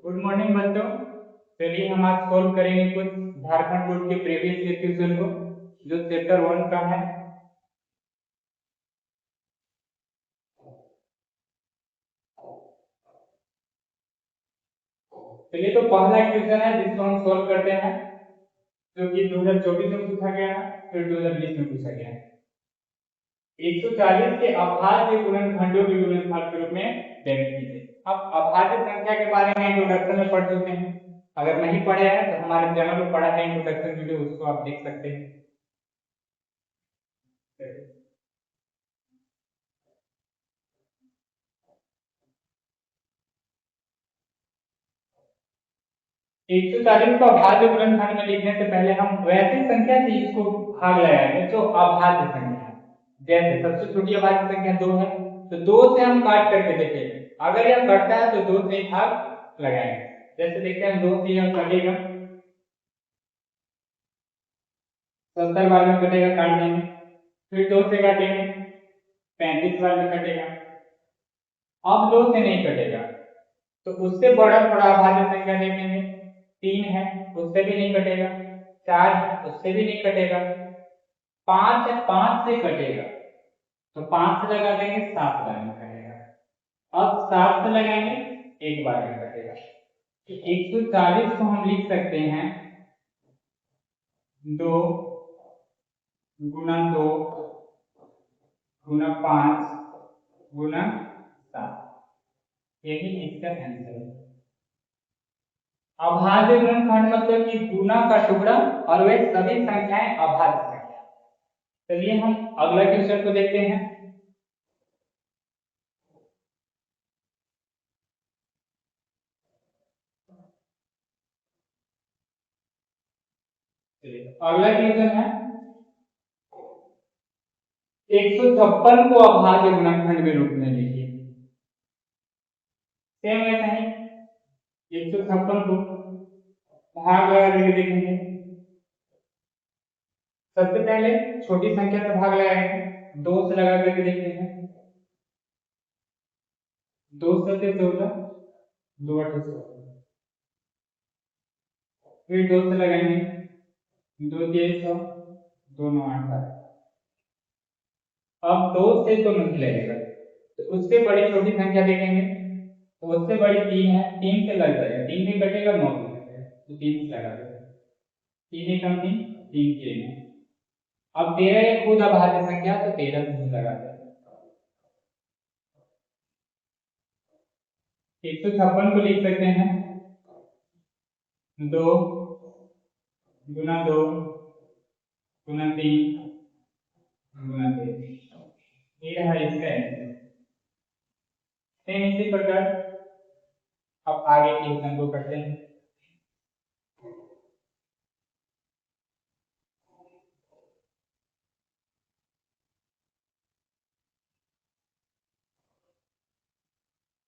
Good morning बच्चों। चलिए हम आज सॉल्व करेंगे कुछ झारखंड बोर्ड के प्रीवियस ईयर क्वेश्चन को जो चैप्टर 1 का है। चलिए तो पहला क्वेश्चन है जिसको हम सॉल्व करते हैं, जो कि 2024 में पूछा गया है, फिर 2020 में पूछा गया है। 140 के अभाज्य गुणनखंडों के गुणनफल के रूप में व्यक्त कीजिए। अब अभाज्य संख्या के बारे में इंट्रोडक्शन में पढ़ चुके हैं। अगर नहीं पढ़े हैं तो हमारे चैनल पर पढ़ा है इंट्रोडक्शन वीडियो, उसको आप देख सकते हैं। 140 को अभाज्य गुणनखंड में लिखने से पहले हम वैसी संख्या से इसको भाग लगाएंगे जो अभाज्य संख्या है। जैसे सबसे छोटी अभाज्य संख्या 2 है, तो 2 से हम काट करके देखेंगे। अगर यह कटता है तो 2 से ही भाग लगाएंगे। जैसे देखते हैं 2 से यह कटेगा, 70 बार में कटेगा, काट देंगे। फिर 2 से काटेंगे, 35 बार में कटेगा। अब 2 से नहीं कटेगा तो उससे बड़ा थोड़ा अभाज्य संख्या देखेंगे। 3 है, उससे भी नहीं कटेगा। 4 है, उससे भी नहीं कटेगा। 5 है, 5 से कटेगा तो 5 से लगा देंगे, 7 बार में कटेगा। अब 7 से लगाएंगे, 1 बार में कटेगा। तो 140 को हम लिख सकते हैं 2 गुना 2 गुना 5 गुना 7। यही इसका आंसर है। अभाज्य गुणनखंड मतलब कि गुना का टुकड़ा और वे सभी संख्याएं अभाज्य संख्या। चलिए हम अगला क्वेश्चन को देखते हैं। अगला क्वेश्चन है 156 को अभाज्य गुणनखंड के रूप में लिखिए। सेम ऐसा ही 156 को भाग करके देखेंगे। सबसे पहले छोटी संख्या से भाग लगाएंगे, 2 से लगा करके देखते हैं। 2 से 14, 2 8 16। फिर 2 से लगाएंगे, 2 3 100, 2 9 8 7। अब 2 से तो नहीं लगेगा तो उससे बड़ी छोटी संख्या देखेंगे, तो उससे बड़ी 3 है, 3 से लग जाएगा। 3 भी कटेगा, 9 भी कटेगा, तो 3 से लगा देगा। 3 एक कम 3, 3 3 है। अब 13 एक खुद अभाज्य संख्या, तो 13 से ही लगा देगा। 156 को लिख सकते हैं 2 गुना 2 गुना 3 गुना 3। ये रहा इसका आंसर। सेम इसी प्रकार अब आगे के क्वेश्चन को करते हैं।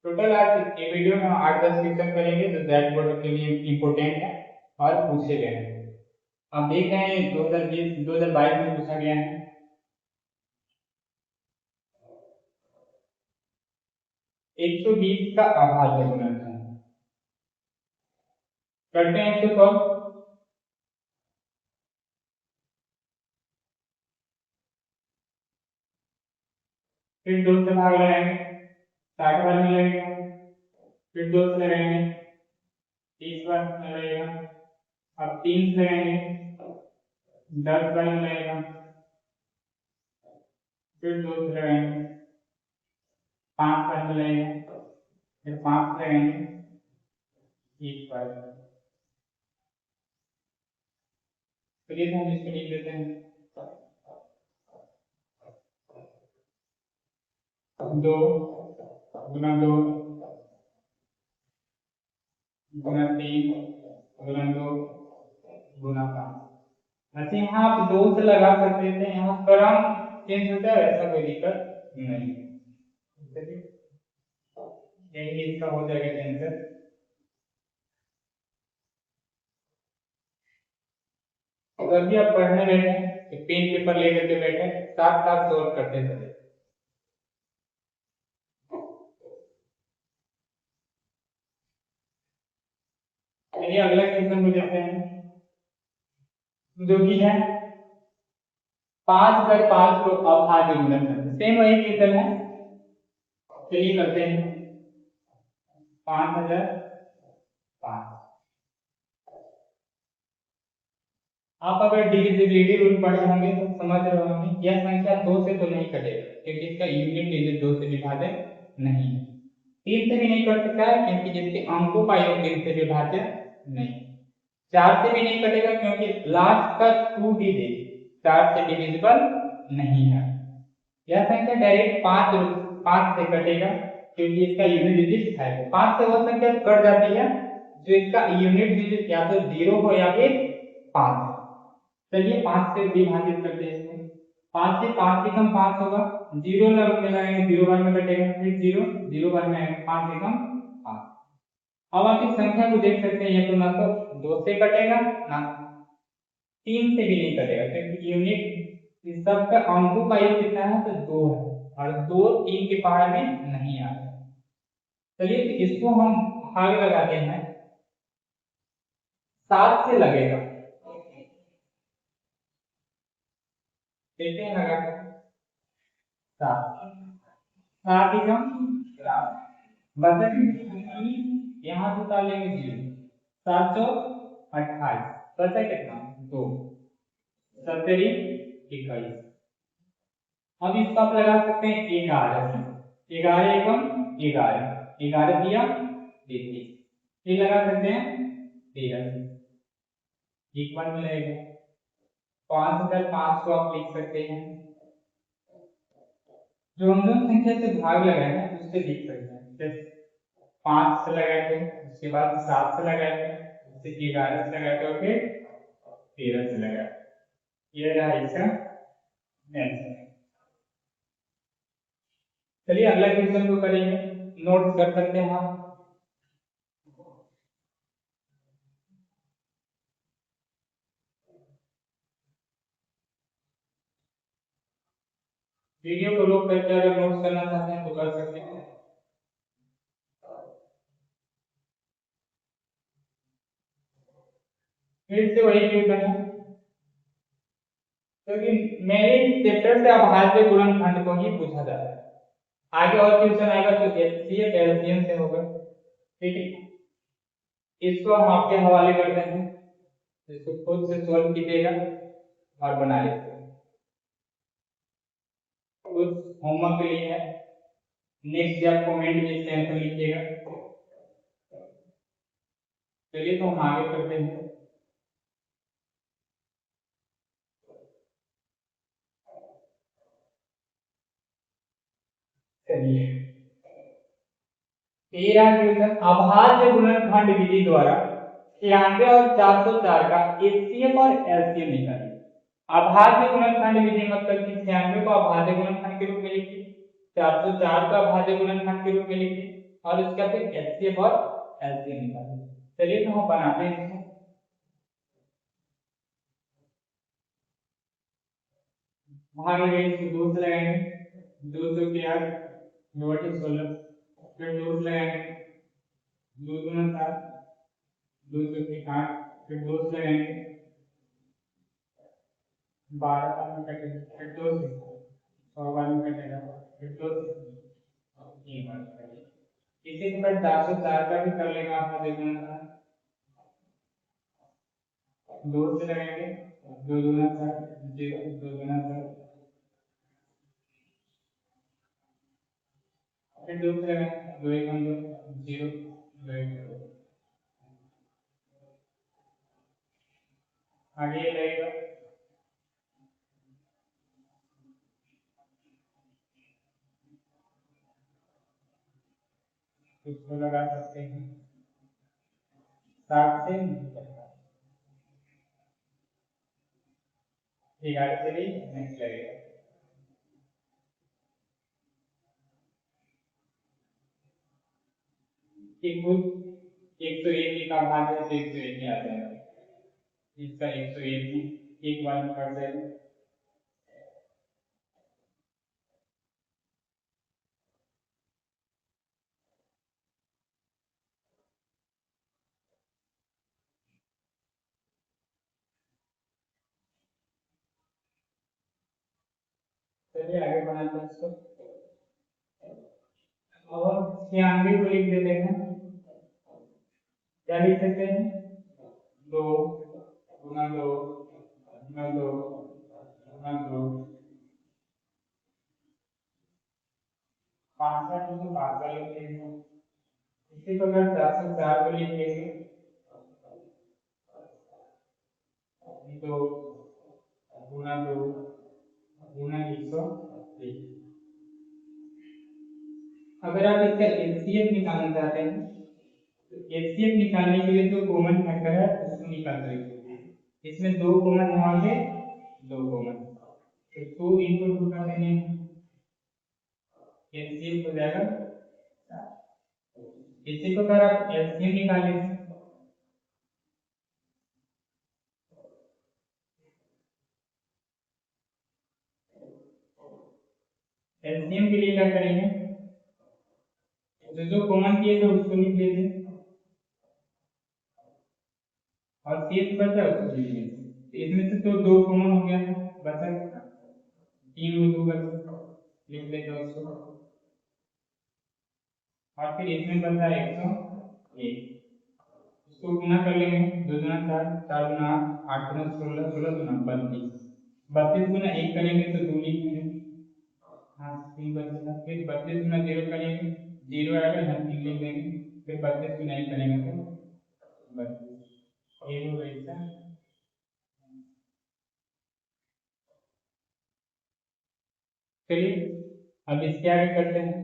टोटल आज ये वीडियो में 8-10 क्वेश्चन करेंगे जो दैट बोर्ड के लिए इंपॉर्टेंट है और पूछे गए हैं। अब देख रहे हैं 2022 में पूछा गया है। एक 120 का अभाज्य गुणनखंड करते हैं इसको सॉल्व। फिर 2 से भाग लगाएंगे, 60 बार में लगेगा। फिर 2 से लगाएंगे, 30 बार में लगेगा। अब 3 से लगाएंगे, 10 बार में लगेगा। फिर 2 से लगाएंगे, 5 बार में लगेगा। फिर 5 से लगाएंगे, 1 बार। चलिए हम इसको लिख देते हैं 2 गुना 2 गुना 3 गुना 2 गुना 5। अच्छा यहाँ आप 2 से लगा सकते थे, यहाँ क्रम चेंज होता है, ऐसा कोई दिक्कत नहीं। चलिए यही इसका हो जाएगा आंसर। अगर भी आप पढ़ने बैठे पेन पेपर लेकर के बैठे, साथ साथ सॉल्व करते चले। चलिए अगला क्वेश्चन को देखते हैं, जो कि है 5/5 को अभाज्य गुणनखंड। सेम वही क्वेश्चन है, चलिए करते हैं। 5005 आप अगर डिविजिबिलिटी रूल पढ़े होंगे तो समझ रहे होंगे यह संख्या 2 से तो नहीं कटेगा क्योंकि इसका यूनिट डिजिट 2 से विभाजन नहीं है। 3 से भी नहीं कट सकता है क्योंकि जिसके अंकों का योग 3 से विभाज्य नहीं। 4 से भी नहीं कटेगा क्योंकि लास्ट का 2 डिजिट 4 से डिविजिबल नहीं है। यह संख्या डायरेक्ट 5 से कटेगा क्योंकि इसका यूनिट डिजिट 5 है। 5 से वह संख्या कट जाती है जो इसका यूनिट डिजिट या तो 0 हो या फिर 5 हो। चलिए 5 से विभाजित करते हैं इसको। 5 से 5 से कम 5 होगा, 0 लगाएंगे 0 बार में कटेगा, फिर 0 0 बार में आएगा, 5 से कम 5। अब आप इस संख्या को देख सकते हैं, ये तो ना तो 2 से कटेगा ना 3 से भी नहीं कटेगा क्योंकि यूनिट इस सब का अंकों का योग कितना है तो 2 है और 2 3 के पहाड़ में नहीं आ रहा। चलिए तो इसको हम भाग लगाते हैं, 7 से लगेगा, देखते हैं लगा 7 7 ही कम 7 बचा, यहाँ से उतारेंगे 0, 7 चौ 28, बचा कितना 2, 70 21। अब इसको आप लगा सकते हैं 11 से, 11 एकम 11, 11 दिया 33, ये लगा सकते हैं 13 से, इक्वल में रहेगा 5,500 आप लिख सकते हैं। जो हम दोनों संख्या से भाग लगाए हैं उससे लिख सकते हैं, जैसे 5 से लगाए थे, उसके बाद 7 से लगाए थे, उससे 11 से लगाए थे और फिर 13 से लगाए। ये रहा इसका आंसर। चलिए अगला क्वेश्चन को करेंगे, नोट कर सकते हैं आप। वीडियो को रोक करके अगर नोट करना चाहते हैं तो कर सकते हैं। फिर से वही क्वेश्चन है क्योंकि मेरे चैप्टर से अभाज्य गुणनखंड को ही पूछा जा रहा है। आगे और क्वेश्चन आएगा तो एचसीएफ एलसीएम से होगा, ठीक है। इसको हम आपके हवाले करते हैं, इसको खुद से सॉल्व कीजिएगा और बना लीजिएगा। कुछ होमवर्क के लिए है, नेक्स्ट आप कमेंट में इसका आंसर लिखिएगा। चलिए तो हम आगे करते हैं। चलिए 13 क्वेश्चन, अभाज्य गुणनखंड विधि द्वारा 96 और 404 का एचसीएफ और एलसीएम निकालिए। अभाज्य गुणनखंड विधि मतलब कि 96 को अभाज्य गुणनखंड के रूप में लिखिए, 404 को अभाज्य गुणनखंड के रूप में लिखिए और उसका फिर एचसीएफ और एलसीएम निकालिए। चलिए तो हम बनाते हैं। वहां में 2 से लगाएंगे, 200 के 8 बटे 16, फिर 2 से लगाएंगे, 2 दूना 7, 200 के 8, फिर 2 से लगाएंगे 12 बार में कटेगा, फिर 2 से 100 बार में कटेगा, फिर 2 से 3 बार कटेगा। इसी प्रकार 404 का भी कर लेगा आपका, देखना 2 से लगाएंगे, 2 दूना 4, 0, 2 दूना 4, फिर 2 से लगाएंगे, 2 एकम 2, 0, 2 एकम 2, आगे ये लगेगा इसको लगा सकते हैं 7 से 11 से भी नेक्स्ट लगेगा। एक कुल 101 का भाग है तो 101 ही आ जाएगा, इसका 101 ही एक बार में कट जाएगा। चलिए आगे बनाते हैं इसको। और 96 को लिख देते हैं, क्या लिख सकते हैं? 2 गुना 2 गुना 2 गुना 2, 65 को 5 लिख देंगे। इसी प्रकार 404 को लिख देंगे, 2 गुना 2 गुना 101। अगर आप इसका एचसीएफ निकालना चाहते हैं तो एचसीएफ निकालने के लिए जो कॉमन फैक्टर है उसको निकाल सकते हैं। इसमें 2 कॉमन है और 2 कॉमन, तो 2 इंटू 2 कर देंगे, एचसीएफ हो जाएगा 4। इसी प्रकार आप एलसीएम निकाल लीजिए। एलसीएम के लिए क्या करेंगे, जो कॉमन किए थे उसको लिख लीजिए और शेष बचा उसको लिख लीजिए। इसमें से तो 2 कॉमन हो गया, बचा 3 और 2 बचा, लिख लेते हैं उसको। और फिर इसमें बचा 101, इसको गुना कर लेंगे, 2 गुना 4, 4 गुना 8, 8 गुना 16, 16 गुना 32, 32 गुना 1 करेंगे तो 2 लिखेंगे, हाँ 3 बचेगा। फिर 32 गुना 0 करेंगे, 0 आएगा यहाँ 3 लिख देंगे। फिर 32 गुना 1 करेंगे तो 32, ये हो गई था। चलिए अब इसके आगे करते हैं।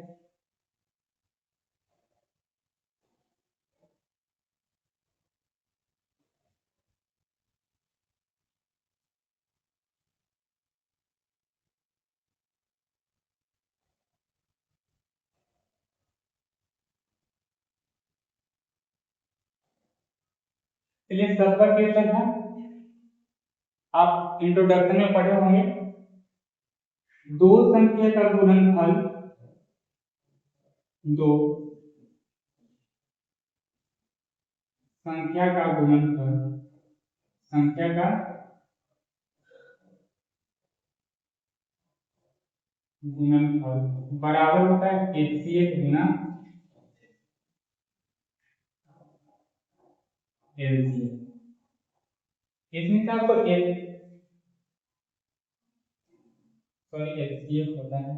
चलिए सबका क्वेश्चन है, आप इंट्रोडक्शन में पढ़े होंगे, दो संख्या का गुणनफल, दो संख्या का गुणनफल, संख्या का गुणनफल बराबर होता है एचसीएफ गुना एलसीएफ। इसमें से आपको एचसीएफ होता है,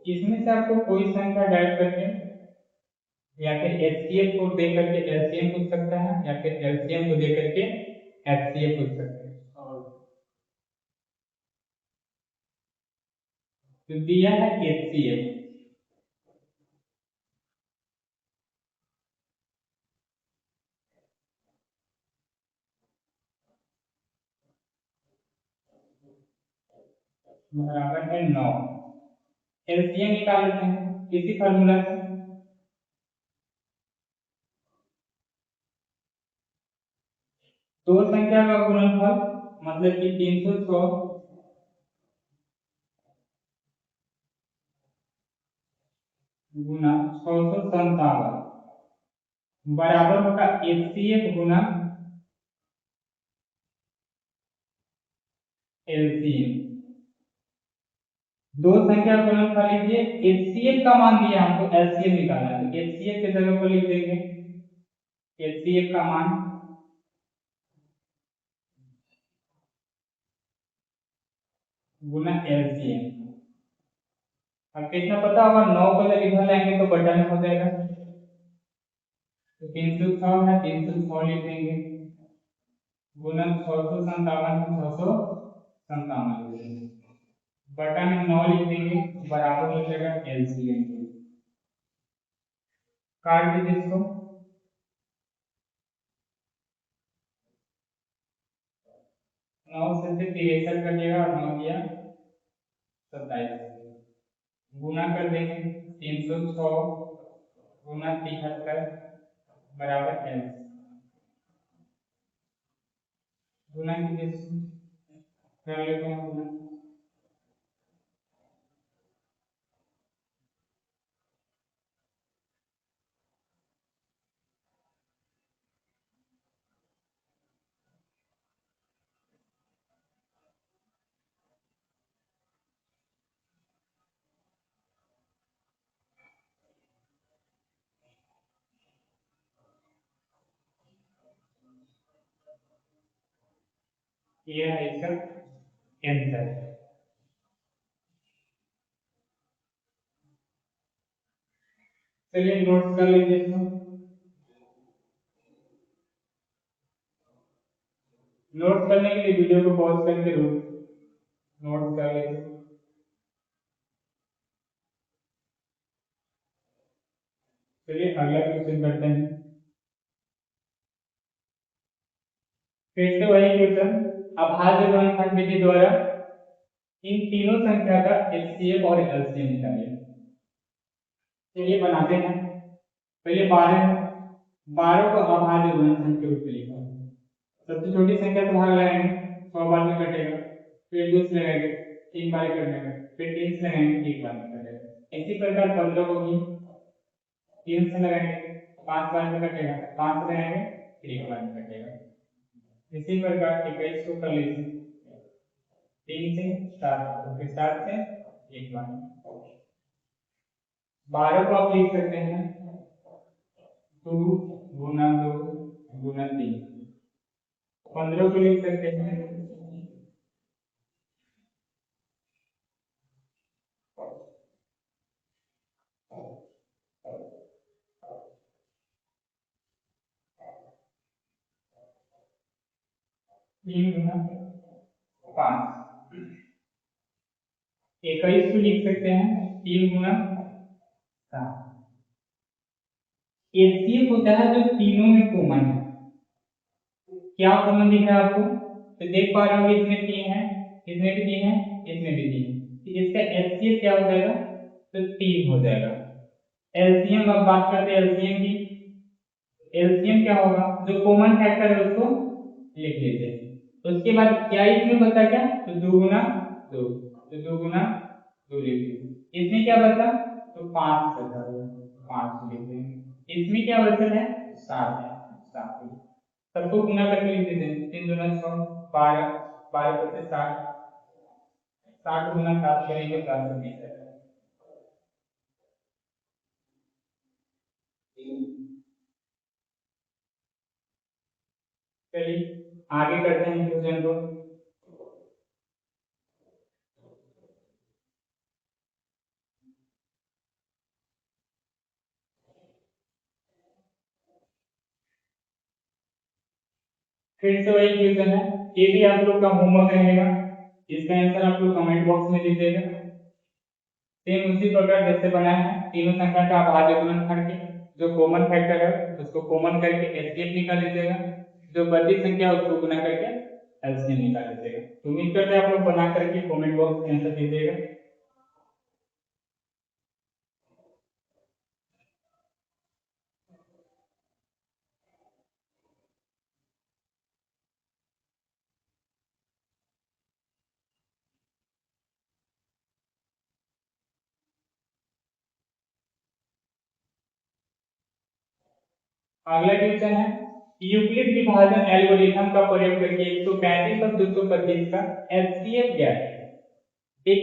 इसमें से आपको कोई संख्या डायल करके या फिर एचसीएफ को दे करके एलसीएम पूछ सकता है, या फिर एलसीएम को दे करके एचसीएफ पूछ सकते हैं। तो दिया है एचसीएफ, बराबर है 9। एलसीएम निकाल लेते हैं इसी फार्मूला से। दो संख्या का गुणनफल मतलब कि 306 गुना 657 बराबर होगा एचसीएफ गुना एलसीएम। दो संख्या का गुणनफल लीजिए, एचसीएफ का मान दिया हमको, एलसीएम निकालना है तो एचसीएफ के जगह पर लिख देंगे एचसीएफ का मान गुना एलसीएम। अब कितना पता होगा, 9 को जब इधर लाएंगे तो बटा में हो जाएगा, तो 306 है, 306 लिख देंगे गुना 657 है, 657 लिख देंगे, बटा में 9 लिख देंगे, बराबर हो जाएगा एलसीएम के। काट दीजिए इसको, 9 से 63 कटिएगा और 9 दिया 27, गुना कर देंगे 306 गुना 73 बराबर एल, गुना कीजिए, कर लेते हैं गुना। ये है इसका आंसर। चलिए नोट्स कर लीजिए इसको। नोट्स करने के लिए वीडियो को पॉज करके नोट्स कर लीजिए। चलिए अगला क्वेश्चन करते हैं। फिर से वही क्वेश्चन, अभाज्य गुणनखंड विधि द्वारा इन तीनों संख्या का एचसीएफ और एलसीएम निकालिए। चलिए बनाते हैं। पहले 12 को अभाज्य गुणनखंड के रूप में लिखा है। सबसे छोटी संख्या से भाग लगाएंगे, 100 बार में कटेगा, फिर 2 से लगाएंगे, 3 बार कटेगा, फिर 3 से लगाएंगे, 1 बार में कटेगा। इसी प्रकार 15 को भी 3 से लगाएंगे, 5 बार में कटेगा, 5 से लगाएंगे, फिर 1 बार में कटेगा। इसी प्रकार 21 को कर लीजिए, 3 से 7, फिर 7 से 1 बार। 12 को आप लिख सकते हैं 2 गुना 2 गुना 3। 15 को लिख सकते हैं 3 गुना 5। 21 को लिख सकते हैं 3 गुना 7। एचसीएफ होता है जो तीनों में कॉमन है। क्या कॉमन दिख रहा है आपको? तो देख पा रहे होंगे इसमें 3 है, इसमें भी 3 है, इसमें भी 3 है। तो इसका एचसीएफ क्या हो जाएगा? तो 3 हो जाएगा। एलसीएम, अब बात करते हैं एलसीएम की। एलसीएम क्या होगा? जो कॉमन फैक्टर है उसको लिख लीजिए। उसके बाद क्या इसमें बचा? क्या? तो 2 गुना 2, तो 2 गुना 2 लिख लीजिए। इसमें क्या बचा? तो 5 बचा, 5 लिख देंगे। इसमें क्या बचा है? 7 है, 7। सबको गुना करके लिख देते हैं। 3 दूना 6, 12, 12 पचे 60, 60 गुना 7 करेंगे 420 है। चलिए आगे करते हैं क्वेश्चन को। फिर से वही क्वेश्चन है, ये भी आप लोग का होमवर्क रहेगा। इसका आंसर आप लोग कमेंट बॉक्स में दीजिएगा। सेम उसी प्रकार जैसे बनाया है, तीनों संख्या का अभाज्य गुणनखंड के जो कॉमन फैक्टर है उसको कॉमन करके एचसीएफ निकाल लीजिएगा, जो बड़ी संख्या है उसको गुना करके एलसीएम निकाल लीजिएगा। तो उम्मीद करते हैं आप लोग बना करके कमेंट बॉक्स में आंसर दीजिएगा। अगला क्वेश्चन है, यूक्लिड विभाजन एल्गोरिथम का प्रयोग करके 135 और 225 का एचसीएफ क्या है? एक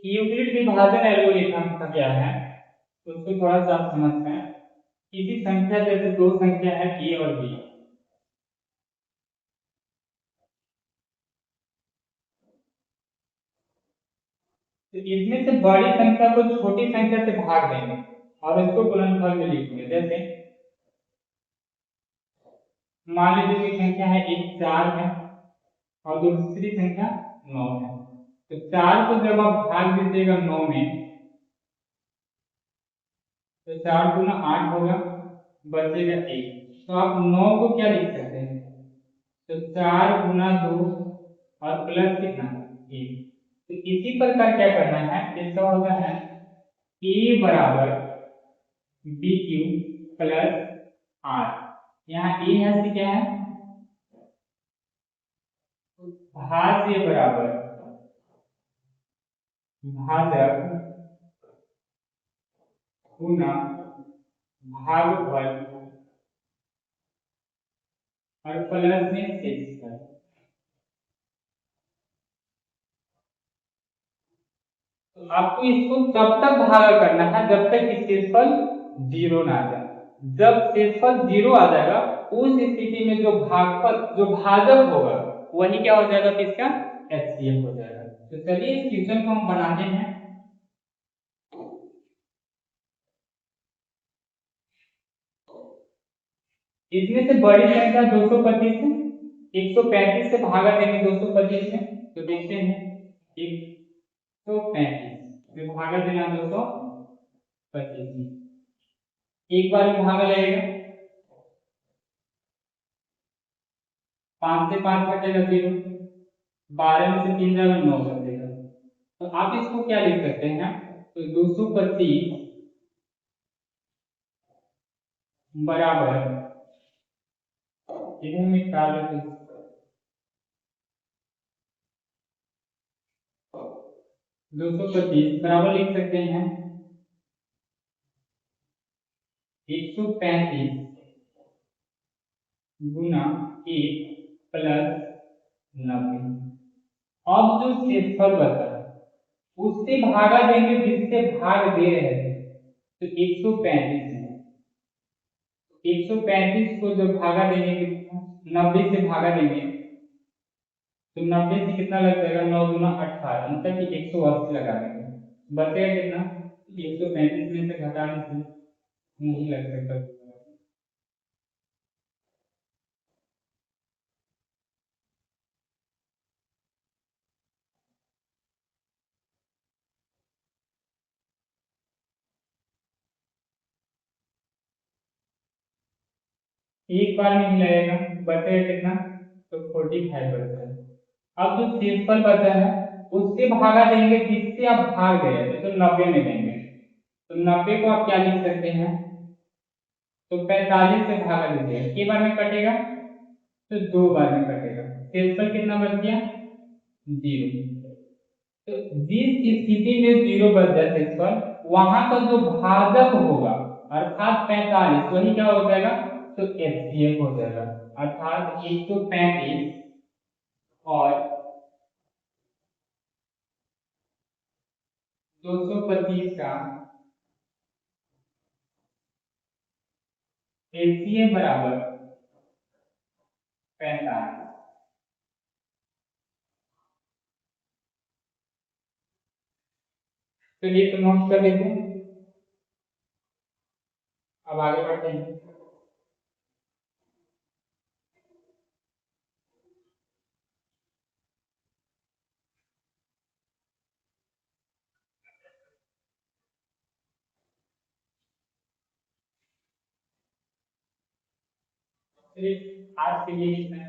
यूक्लिड विभाजन एल्गोरिथम का क्या है उसको थोड़ा सा समझते हैं। किसी संख्या जैसे दो संख्या है ए और बी, तो इसमें से बड़ी संख्या को छोटी संख्या से भाग देंगे और इसको गुणनफल में लिखेंगे। जैसे मान लीजिए कि संख्या है एक 4 है और दूसरी संख्या 9 है, तो 4 को जब आप भाग दीजिएगा 9 में, तो 4 गुना 8 होगा, बचेगा 1। तो आप 9 को क्या लिख सकते हैं? तो 4 गुना 2 और प्लस कितना? 1। तो इसी प्रकार क्या करना है, इसका होता है ए बराबर बी क्यू प्लस आर। यहाँ ए है से क्या है? भाज्य बराबर भाजक गुना भागफल और प्लस में शेषफल। तो आपको इसको तब तक भागा करना है जब तक कि शेषफल 0 ना आ जाए। जब शेषफल 0 आ जाएगा उस स्थिति में जो भागफल जो भाजक होगा वही क्या हो जाएगा इसका HCF हो जाएगा। तो चलिए इस क्वेश्चन को हम बनाते हैं। इसमें से बड़ी संख्या 225 है, 135 से भागा देंगे 225 में, तो देखते हैं 135 से भागा देना 225 में, एक बार में भागा लगेगा, 5 से 5 कटेगा 0, 12 में से 3 जाएगा 9 कटेगा। तो आप इसको क्या लिख सकते हैं, तो 225 बराबर, इन्हें निकाल 225 बराबर लिख सकते हैं 135 गुना 1 प्लस 90। अब जो क्षेत्रफल बचा उससे भागा देंगे जिससे भाग दे रहे थे, तो 135 है, 135 को जो भागा देंगे 90 से भागा देंगे, तो 90 से कितना लग जाएगा, 9 दूना 18, मतलब कि 180 लगा देंगे, बचेगा कितना, 135 में से घटाने से नहीं लग सकता। एक बार में ही लगेगा, बचेगा कितना, तो 45%। अब जो क्षेत्रफल बचा है उससे भागा देंगे जिससे आप भाग गए थे, तो 90 में देंगे, तो 90 को आप क्या लिख सकते हैं, तो 45 से भागा दीजिएगा, कितने बार में कटेगा, तो 2 बार में कटेगा, क्षेत्रफल कितना बच गया, 0। तो जिस स्थिति में 0 बच जाए क्षेत्रफल, वहां का जो भाजक होगा अर्थात 45, वही क्या हो जाएगा, तो HCF हो जाएगा, अर्थात 135 और 225 का HCF बराबर 45। तो ये तो नोट कर लेते हैं, अब आगे बढ़ते हैं। आज के लिए इतना है।